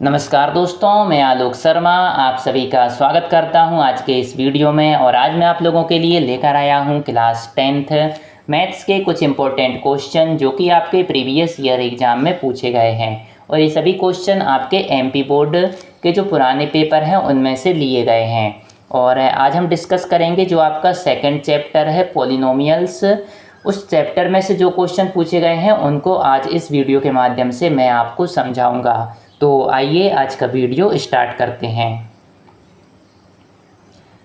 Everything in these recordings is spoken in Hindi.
नमस्कार दोस्तों, मैं आलोक शर्मा आप सभी का स्वागत करता हूं आज के इस वीडियो में। और आज मैं आप लोगों के लिए लेकर आया हूं क्लास 10th मैथ्स के कुछ इम्पोर्टेंट क्वेश्चन जो कि आपके प्रीवियस ईयर एग्ज़ाम में पूछे गए हैं। और ये सभी क्वेश्चन आपके एमपी बोर्ड के जो पुराने पेपर हैं उनमें से लिए गए हैं। और आज हम डिस्कस करेंगे जो आपका सेकेंड चैप्टर है पॉलिनोमियल्स, उस चैप्टर में से जो क्वेश्चन पूछे गए हैं उनको आज इस वीडियो के माध्यम से मैं आपको समझाऊंगा। तो आइए आज का वीडियो स्टार्ट करते हैं।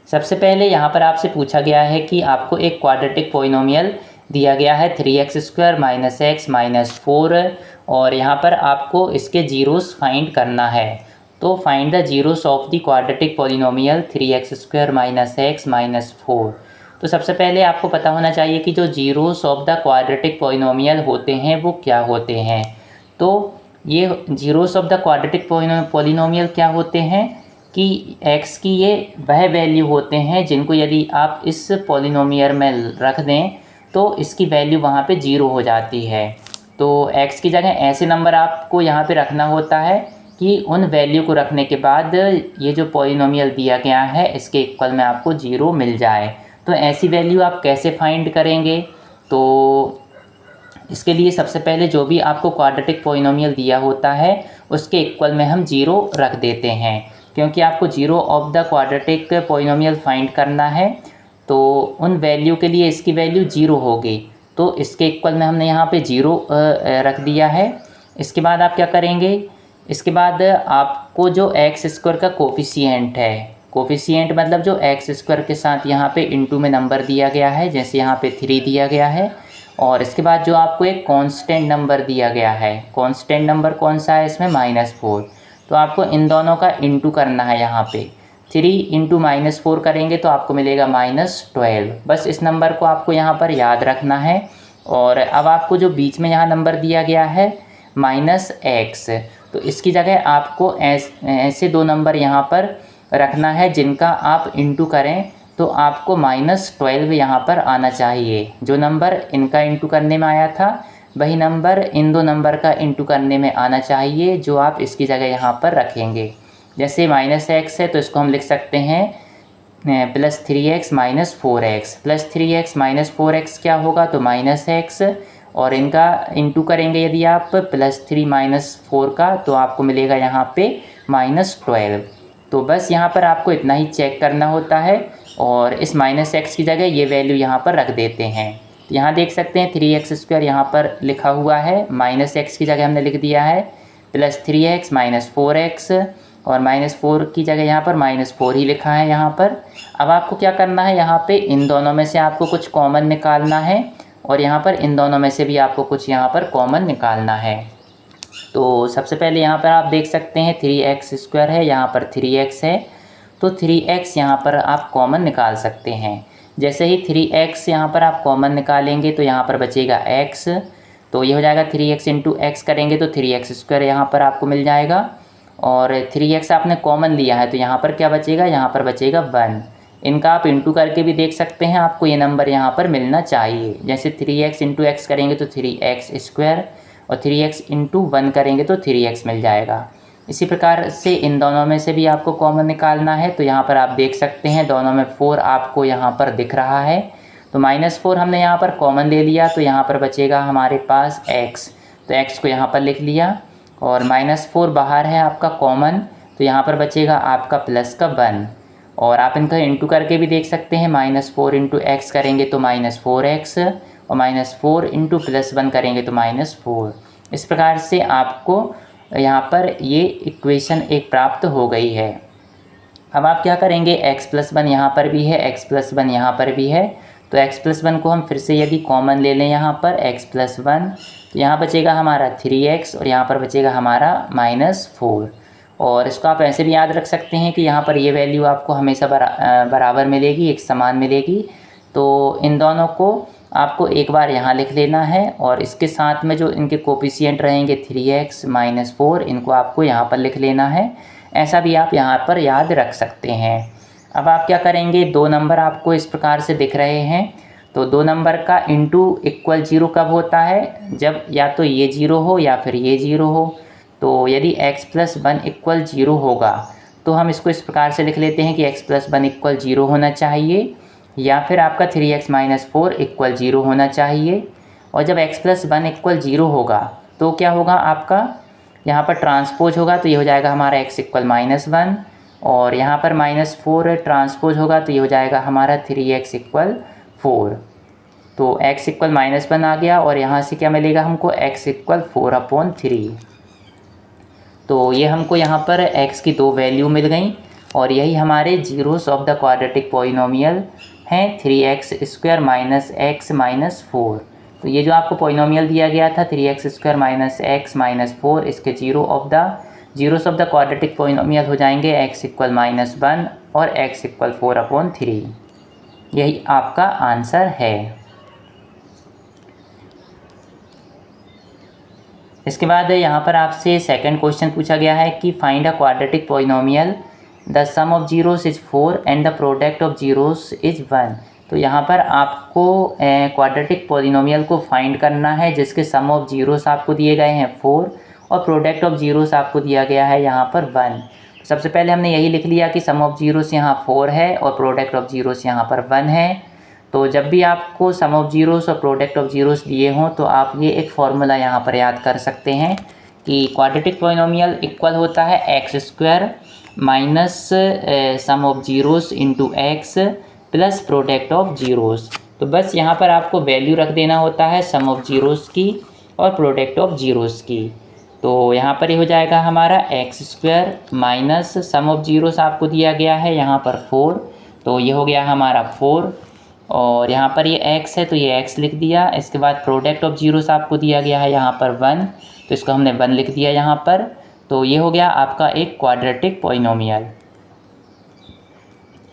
सबसे पहले यहाँ पर आपसे पूछा गया है कि आपको एक क्वाड्रेटिक पॉलिनोमियल दिया गया है 3x² - x - 4 और यहाँ पर आपको इसके जीरोस फाइंड करना है। तो find the zeros of the quadratic polynomial 3x² - x - 4। तो सबसे पहले आपको पता होना चाहिए कि जो zeros of the quadratic polynomial होते हैं वो क्या होते हैं। तो ये zeros of the quadratic polynomial क्या होते हैं कि x की ये वह वैल्यू होते हैं जिनको यदि आप इस पॉलिनोमियल में रख दें तो इसकी वैल्यू वहाँ पे जीरो हो जाती है। तो x की जगह ऐसे नंबर आपको यहाँ पे रखना होता है कि उन वैल्यू को रखने के बाद ये जो पॉलिनोमियल दिया गया है इसके इक्वल में आपको जीरो मिल जाए। तो ऐसी वैल्यू आप कैसे फाइंड करेंगे? तो इसके लिए सबसे पहले जो भी आपको क्वाड्रेटिक पॉलिनोमियल दिया होता है उसके इक्वल में हम जीरो रख देते हैं, क्योंकि आपको zero of the quadratic polynomial find करना है। तो उन वैल्यू के लिए इसकी वैल्यू जीरो होगी, तो इसके इक्वल में हमने यहाँ पे जीरो रख दिया है। इसके बाद आप क्या करेंगे? इसके बाद आपको जो x² का कोफिशिएंट है, कोफिशिएंट मतलब जो x² के साथ यहाँ पे इनटू में नंबर दिया गया है, जैसे यहाँ पे 3 दिया गया है। और इसके बाद जो आपको एक कांस्टेंट नंबर दिया गया है, कांस्टेंट नंबर कौन सा है इसमें? -4। तो आपको इन दोनों का इंटू करना है। यहाँ पे 3 × -4 करेंगे तो आपको मिलेगा -12। बस इस नंबर को आपको यहाँ पर याद रखना है। और अब आपको जो बीच में यहाँ नंबर दिया गया है -x, तो इसकी जगह आपको ऐसे दो नंबर यहाँ पर रखना है जिनका आप इंटू करें तो आपको -12 यहाँ पर आना चाहिए। जो नंबर इनका इंटू करने में आया था वही नंबर इन दो नंबर का इंटू करने में आना चाहिए जो आप इसकी जगह यहाँ पर रखेंगे। जैसे -x है तो इसको हम लिख सकते हैं +3x - 4x। +3x - 4x क्या होगा? तो -x, और इनका इंटू करेंगे यदि आप +3 - 4 का तो आपको मिलेगा यहाँ पे -12। तो बस यहाँ पर आपको इतना ही चेक करना होता है और इस -x की जगह ये वैल्यू यहाँ पर रख देते हैं। तो यहाँ देख सकते हैं 3x² यहाँ पर लिखा हुआ है, -x की जगह हमने लिख दिया है +3x - 4x, और -4 की जगह यहाँ पर -4 ही लिखा है यहाँ पर। अब आपको क्या करना है? यहाँ पे इन दोनों में से आपको कुछ कॉमन निकालना है और यहाँ पर इन दोनों में से भी आपको कुछ यहाँ पर कॉमन निकालना है। तो सबसे पहले यहाँ पर आप देख सकते हैं 3x² है, यहाँ पर 3x है, तो 3x यहाँ पर आप कॉमन निकाल सकते हैं। जैसे ही 3x यहाँ पर आप कॉमन निकालेंगे तो यहाँ पर बचेगा x, तो ये हो जाएगा 3x × x करेंगे तो 3x² यहाँ पर आपको मिल जाएगा। और 3x आपने कॉमन लिया है तो यहाँ पर क्या बचेगा? यहाँ पर बचेगा 1। इनका आप इंटू करके भी देख सकते हैं, आपको ये नंबर यहाँ पर मिलना चाहिए। जैसे 3x × x करेंगे तो 3x² और 3x × 1 करेंगे तो 3x मिल जाएगा। इसी प्रकार से इन दोनों में से भी आपको कॉमन निकालना है। तो यहाँ पर आप देख सकते हैं दोनों में 4 आपको यहाँ पर दिख रहा है, तो -4 हमने यहाँ पर कॉमन ले लिया तो यहाँ पर बचेगा हमारे पास x, तो x को यहाँ पर लिख लिया। और -4 बाहर है आपका कॉमन, तो यहाँ पर बचेगा आपका प्लस का 1। और आप इनका इंटू करके भी देख सकते हैं, -4 × x करेंगे तो -4x और -4 × +1 करेंगे तो -4। इस प्रकार से आपको यहाँ पर ये इक्वेशन एक प्राप्त हो गई है। अब आप क्या करेंगे? x+1 यहाँ पर भी है, x+1 यहाँ पर भी है, तो x+1 को हम फिर से यदि कॉमन ले लें यहाँ पर x+1 तो यहाँ बचेगा हमारा 3x और यहाँ पर बचेगा हमारा -4। और इसको आप ऐसे भी याद रख सकते हैं कि यहाँ पर ये वैल्यू आपको हमेशा बराबर मिलेगी, एक समान मिलेगी। तो इन दोनों को आपको एक बार यहाँ लिख लेना है और इसके साथ में जो इनके कोफिशिएंट रहेंगे 3x - 4, इनको आपको यहाँ पर लिख लेना है। ऐसा भी आप यहाँ पर याद रख सकते हैं। अब आप क्या करेंगे? दो नंबर आपको इस प्रकार से दिख रहे हैं, तो दो नंबर का इंटू इक्वल 0 कब होता है? जब या तो ये 0 हो या फिर ये 0 हो। तो यदि x प्लस 1 इक्वल 0 होगा तो हम इसको इस प्रकार से लिख लेते हैं कि x प्लस 1 इक्वल 0 होना चाहिए, या फिर आपका 3x माइनस 4 इक्वल 0 होना चाहिए। और जब x प्लस 1 इक्वल 0 होगा तो क्या होगा, आपका यहाँ पर ट्रांसपोज होगा, तो ये हो जाएगा हमारा x इक्वल -1, और यहाँ पर -4 ट्रांसपोज होगा तो ये हो जाएगा हमारा 3x इक्वल 4। तो x इक्वल -1 आ गया, और यहाँ से क्या मिलेगा हमको, x इक्वल 4/3। तो ये हमको यहाँ पर x की 2 वैल्यू मिल गई, और यही हमारे zeros of the quadratic polynomial हैं 3x² माइनस x माइनस 4। तो ये जो आपको पॉलिनोमियल दिया गया था 3x² माइनस x माइनस 4, इसके zeros of the quadratic polynomial हो जाएंगे x इक्वल -1 और x इक्वल 4/3। यही आपका आंसर है। इसके बाद यहाँ पर आपसे सेकंड क्वेश्चन पूछा गया है कि find a quadratic polynomial the sum of zeros is 4 and the product of zeros is 1। तो यहाँ पर आपको क्वाड्रेटिक पॉलिनोमियल को फाइंड करना है जिसके सम ऑफ जीरोस आपको दिए गए हैं 4 और प्रोडक्ट ऑफ जीरोस आपको दिया गया है यहाँ पर 1। सबसे पहले हमने यही लिख लिया कि सम ऑफ जीरोस यहाँ 4 है और प्रोडक्ट ऑफ जीरोस यहाँ पर 1 है। तो जब भी आपको सम ऑफ जीरोस और प्रोडक्ट ऑफ जीरोस दिए हों तो आप ये एक फॉर्मूला यहाँ पर याद कर सकते हैं कि क्वाड्रेटिक पॉलिनोमियल इक्वल होता है x² minus sum of zeros into x plus product of zeros. तो बस यहाँ पर आपको वैल्यू रख देना होता है सम ऑफ जीरोस की और प्रोडक्ट ऑफ जीरोस की। तो यहाँ पर ये हो जाएगा हमारा x² minus sum of zeros आपको दिया गया है यहाँ पर 4, तो ये हो गया हमारा 4, और यहाँ पर ये x है तो ये x लिख दिया। इसके बाद प्रोडक्ट ऑफ जीरोस आपको दिया गया है यहाँ पर 1, तो इसको हमने 1 लिख दिया यहाँ पर। तो ये हो गया आपका एक क्वाड्रेटिक पॉलिनोमियल।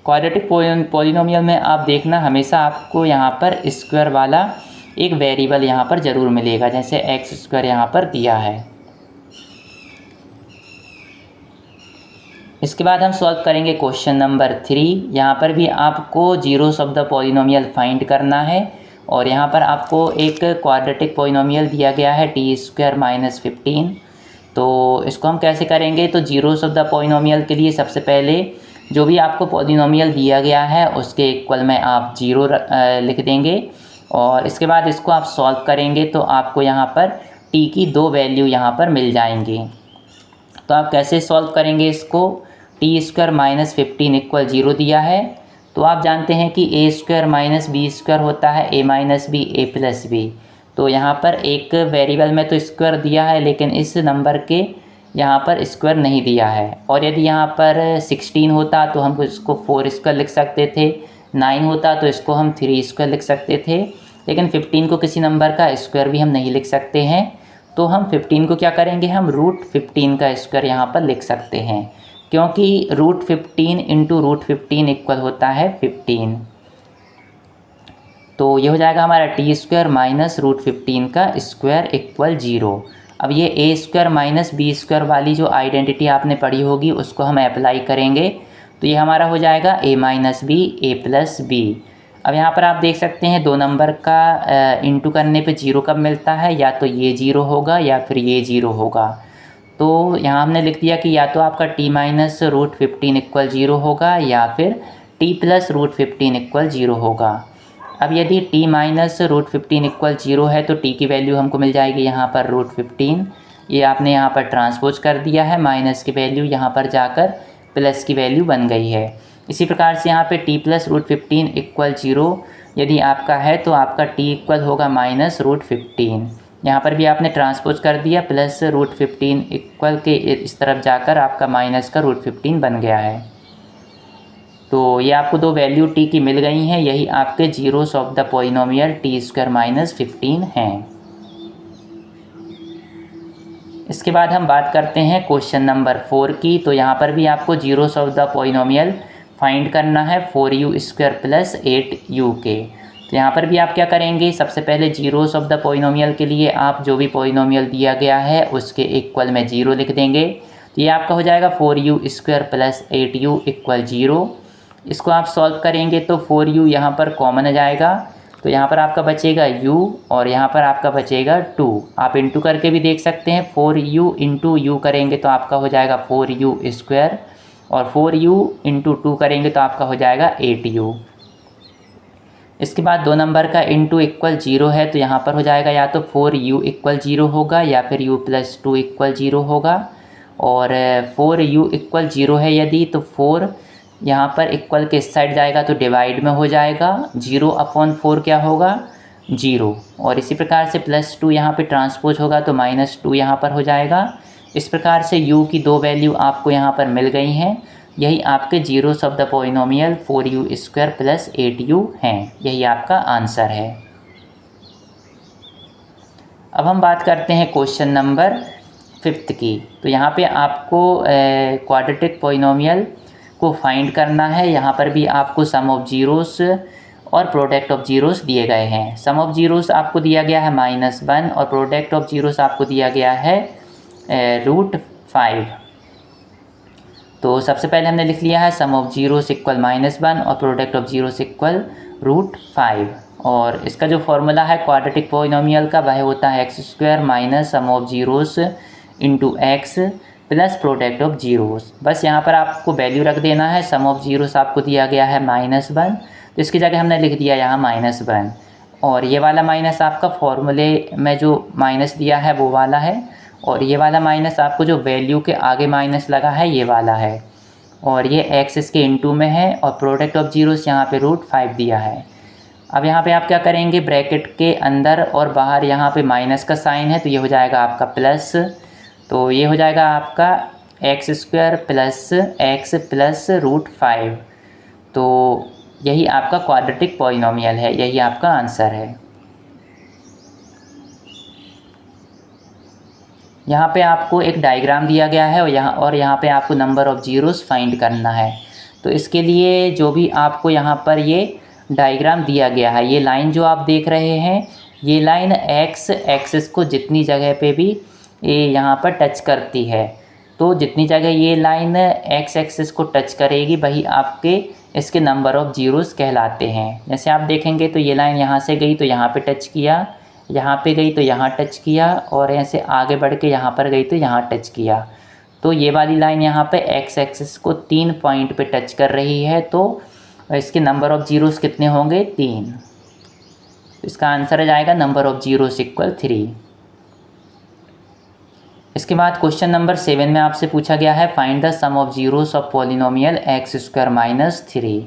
क्वाड्रेटिक पॉलिनोमियल में आप देखना हमेशा आपको यहाँ पर स्क्वायर वाला एक वेरिएबल यहाँ पर ज़रूर मिलेगा, जैसे x² यहाँ पर दिया है। इसके बाद हम सॉल्व करेंगे क्वेश्चन नंबर 3। यहाँ पर भी आपको zeros of the polynomial find करना है, और यहाँ पर आपको एक क्वाड्रेटिक पॉलिनोमियल दिया गया है t² माइनस 15। तो इसको हम कैसे करेंगे, तो जीरोस ऑफ द पॉलिनोमियल के लिए सबसे पहले जो भी आपको पॉलिनोमियल दिया गया है उसके इक्वल में आप 0 लिख देंगे, और इसके बाद इसको आप सॉल्व करेंगे तो आपको यहाँ पर t की 2 वैल्यू यहाँ पर मिल जाएंगी। तो आप कैसे सॉल्व करेंगे इसको, t² माइनस 15 इक्वल 0 दिया है, तो आप जानते हैं कि a² माइनस b² होता है a minus b a plus b. तो यहाँ पर एक वेरिएबल में तो स्क्वायर दिया है लेकिन इस नंबर के यहाँ पर स्क्वायर नहीं दिया है। और यदि यहाँ पर 16 होता तो हम इसको 4² लिख सकते थे, 9 होता तो इसको हम 3² लिख सकते थे, लेकिन 15 को किसी नंबर का स्क्वायर भी हम नहीं लिख सकते हैं। तो हम 15 को क्या करेंगे, हम √15 का स्क्वायर यहाँ पर लिख सकते हैं, क्योंकि √15 इंटू √15 इक्वल होता है 15। तो ये हो जाएगा हमारा t² माइनस √15 का स्क्वायर इक्वल 0। अब ये a² माइनस b² वाली जो आइडेंटिटी आपने पढ़ी होगी उसको हम अप्लाई करेंगे, तो ये हमारा हो जाएगा a minus b a plus b. अब यहाँ पर आप देख सकते हैं 2 नंबर का इंटू करने पे 0 कब मिलता है, या तो ये 0 होगा या फिर ये 0 होगा। तो यहाँ हमने लिख दिया कि या तो आपका t माइनस √15 इक्वल 0 होगा या फिर t प्लस √15 इक्वल 0 होगा। अब यदि t माइनस √15 इक्वल 0 है तो t की वैल्यू हमको मिल जाएगी यहाँ पर √15, ये आपने यहाँ पर ट्रांसपोज कर दिया है, माइनस की वैल्यू यहाँ पर जाकर प्लस की वैल्यू बन गई है। इसी प्रकार से यहाँ पे t प्लस √15 इक्वल 0 यदि आपका है तो आपका t इक्वल होगा माइनस √15। यहाँ पर भी आपने ट्रांसपोज कर दिया, प्लस √15 इक्वल के इस तरफ जाकर आपका माइनस का √15 बन गया है। तो ये आपको 2 वैल्यू t की मिल गई हैं, यही आपके zeros of the polynomial t² minus 15 हैं। इसके बाद हम बात करते हैं क्वेश्चन नंबर 4 की। तो यहाँ पर भी आपको zeros of the polynomial find करना है 4u² प्लस 8u के। तो यहाँ पर भी आप क्या करेंगे, सबसे पहले जीरोस ऑफ द पॉलिनोमियल के लिए आप जो भी पॉलिनोमियल दिया गया है उसके इक्वल में 0 लिख देंगे। तो ये आपका हो जाएगा 4u² प्लस 8u इक्वल 0। इसको आप सॉल्व करेंगे तो 4u यहाँ पर कॉमन आ जाएगा, तो यहाँ पर आपका बचेगा u और यहाँ पर आपका बचेगा 2। आप इंटू करके भी देख सकते हैं, 4u इंटू यू करेंगे तो आपका हो जाएगा 4u², और 4u इंटू 2 करेंगे तो आपका हो जाएगा 8u। इसके बाद 2 नंबर का इंटू इक्वल 0 है, तो यहाँ पर हो जाएगा या तो 4u = 0 होगा या फिर u + 2 = 0 होगा। और 4u = 0 है यदि, तो 4 यहाँ पर इक्वल के इस साइड जाएगा तो डिवाइड में हो जाएगा, 0/4 क्या होगा 0। और इसी प्रकार से +2 यहाँ पे ट्रांसपोज होगा तो -2 यहाँ पर हो जाएगा। इस प्रकार से u की 2 वैल्यू आपको यहाँ पर मिल गई हैं। यही आपके zeros of the polynomial 4u² + 8u हैं। यही आपका आंसर है। अब हम बात करते हैं क्वेश्चन नंबर 5 की। तो यहाँ पे आपको क्वाड्रेटिक पॉलिनोमियल को फाइंड करना है। यहाँ पर भी आपको सम ऑफ जीरोस और प्रोडक्ट ऑफ जीरोस दिए गए हैं। सम ऑफ जीरोस आपको दिया गया है -1 और प्रोडक्ट ऑफ जीरोस आपको दिया गया है √5। तो सबसे पहले हमने लिख लिया है सम ऑफ जीरोस = -1 और प्रोडक्ट ऑफ जीरोस = √5। और इसका जो फॉर्मूला है क्वाड्रेटिक पॉलिनोमियल का वह होता है x² - sum of zeros into x plus product of zeros. बस यहाँ पर आपको वैल्यू रख देना है। सम ऑफ जीरोस आपको दिया गया है -1, तो इसकी जगह हमने लिख दिया यहाँ -1। और ये वाला माइनस आपका फॉर्मूले में जो माइनस दिया है वो वाला है, और ये वाला माइनस आपको जो वैल्यू के आगे माइनस लगा है ये वाला है, और ये x इसके इंटू में है, और प्रोडक्ट ऑफ जीरोस यहाँ पे √5 दिया है। अब यहाँ पे आप क्या करेंगे, ब्रैकेट के अंदर और बाहर यहाँ पे माइनस का साइन है तो ये हो जाएगा आपका प्लस। तो ये हो जाएगा आपका x² + x + √5। तो यही आपका क्वाड्रेटिक पॉलिनोमियल है, यही आपका आंसर है। यहाँ पे आपको एक डायग्राम दिया गया है और यहाँ पे आपको नंबर ऑफ़ जीरोस फाइंड करना है। तो इसके लिए जो भी आपको यहाँ पर ये डायग्राम दिया गया है, ये लाइन जो आप देख रहे हैं, ये लाइन x एक्सिस को जितनी जगह पे भी ये यहाँ पर टच करती है, तो जितनी जगह ये लाइन x एक्सिस को टच करेगी वही आपके इसके नंबर ऑफ़ जीरोस कहलाते हैं। जैसे आप देखेंगे तो ये लाइन यहाँ से गई तो यहाँ पे टच किया, यहाँ पे गई तो यहाँ टच किया, और ऐसे आगे बढ़ के यहाँ पर गई तो यहाँ टच किया। तो ये वाली लाइन यहाँ पे x एक्सिस को 3 पॉइंट पे टच कर रही है, तो इसके नंबर ऑफ़ जीरोस कितने होंगे 3। इसका आंसर आ जाएगा नंबर ऑफ़ जीरोस = 3। इसके बाद क्वेश्चन नंबर 7 में आपसे पूछा गया है find the sum of zeros of polynomial x² - 3।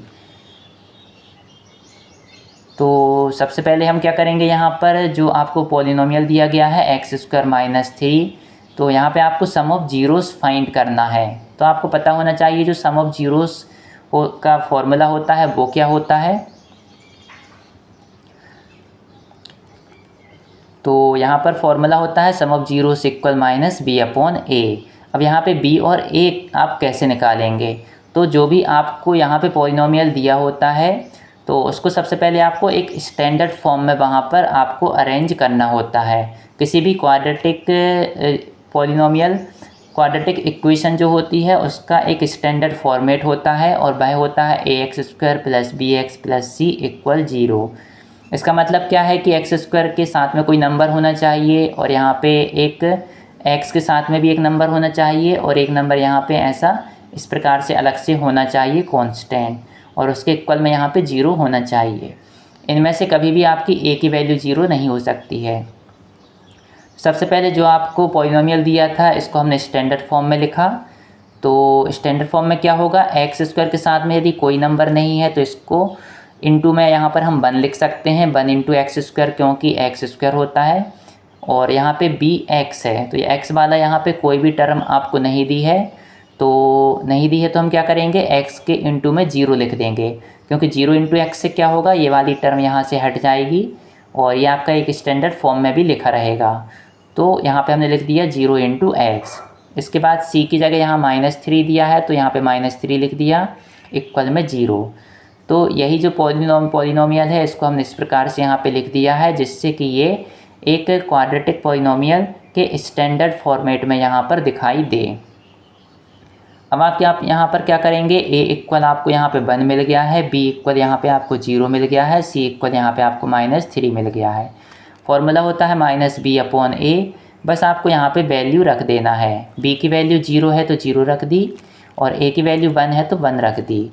तो सबसे पहले हम क्या करेंगे, यहाँ पर जो आपको पॉलिनोमियल दिया गया है x² - 3, तो यहाँ पे आपको सम ऑफ जीरोस फाइंड करना है। तो आपको पता होना चाहिए जो सम ऑफ जीरोस का फॉर्मूला होता है वो क्या होता है। तो यहाँ पर फॉर्मूला होता है सम ऑफ जीरोस = -b/a। अब यहाँ पे b और a आप कैसे निकालेंगे, तो जो भी आपको यहाँ पे पॉलिनोमियल दिया होता है तो उसको सबसे पहले आपको एक स्टैंडर्ड फॉर्म में वहाँ पर आपको अरेंज करना होता है। किसी भी क्वाड्रेटिक पॉलिनोमियल क्वाड्रेटिक इक्वेशन जो होती है उसका एक स्टैंडर्ड फॉर्मेट होता है, और वह होता है ax² + bx + c = 0। इसका मतलब क्या है कि x² के साथ में कोई नंबर होना चाहिए, और यहाँ पे एक x के साथ में भी एक नंबर होना चाहिए, और एक नंबर यहाँ पे ऐसा इस प्रकार से अलग से होना चाहिए कांस्टेंट, और उसके इक्वल में यहाँ पे 0 होना चाहिए। इनमें से कभी भी आपकी a की वैल्यू 0 नहीं हो सकती है। सबसे पहले जो आपको पॉलिनोमियल दिया था इसको हमने स्टैंडर्ड फॉर्म में लिखा। तो स्टैंडर्ड फॉर्म में क्या होगा, x² के साथ में यदि कोई नंबर नहीं है तो इसको इंटू में यहाँ पर हम 1 लिख सकते हैं, 1 × x², क्योंकि x² होता है, और यहाँ पे bx है तो ये x वाला यहाँ पे कोई भी टर्म आपको नहीं दी है, तो हम क्या करेंगे, x के इंटू में 0 लिख देंगे, क्योंकि 0 × x से क्या होगा, ये वाली टर्म यहाँ से हट जाएगी और ये आपका एक स्टैंडर्ड फॉर्म में भी लिखा रहेगा। तो यहाँ पे हमने लिख दिया 0 × x। इसके बाद c की जगह यहाँ -3 दिया है तो यहाँ पे -3 लिख दिया इक्वल में 0। तो यही जो पॉलिनोमियल है इसको हमने इस प्रकार से यहाँ पे लिख दिया है, जिससे कि ये एक क्वाड्रेटिक पॉलिनोमियल के स्टैंडर्ड फॉर्मेट में यहाँ पर दिखाई दे। अब आप यहाँ पर क्या करेंगे, ए इक्वल आपको यहाँ पे 1 मिल गया है, बी इक्वल यहाँ पे आपको 0 मिल गया है, सी इक्वल यहाँ पे आपको -3 मिल गया है। फॉर्मूला होता है -b/a। बस आपको यहाँ पे वैल्यू रख देना है। b की वैल्यू 0 है तो 0 रख दी, और a की वैल्यू 1 है तो 1 रख दी,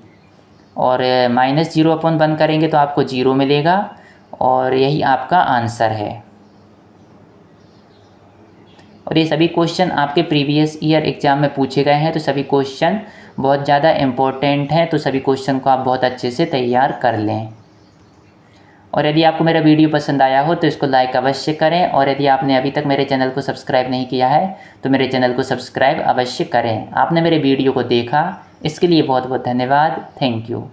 और -0/1 करेंगे तो आपको 0 मिलेगा, और यही आपका आंसर है। और ये सभी क्वेश्चन आपके प्रीवियस ईयर एग्ज़ाम में पूछे गए हैं, तो सभी क्वेश्चन बहुत ज़्यादा इम्पोर्टेंट हैं, तो सभी क्वेश्चन को आप बहुत अच्छे से तैयार कर लें। और यदि आपको मेरा वीडियो पसंद आया हो तो इसको लाइक अवश्य करें, और यदि आपने अभी तक मेरे चैनल को सब्सक्राइब नहीं किया है तो मेरे चैनल को सब्सक्राइब अवश्य करें। आपने मेरे वीडियो को देखा, इसके लिए बहुत बहुत धन्यवाद। Thank you.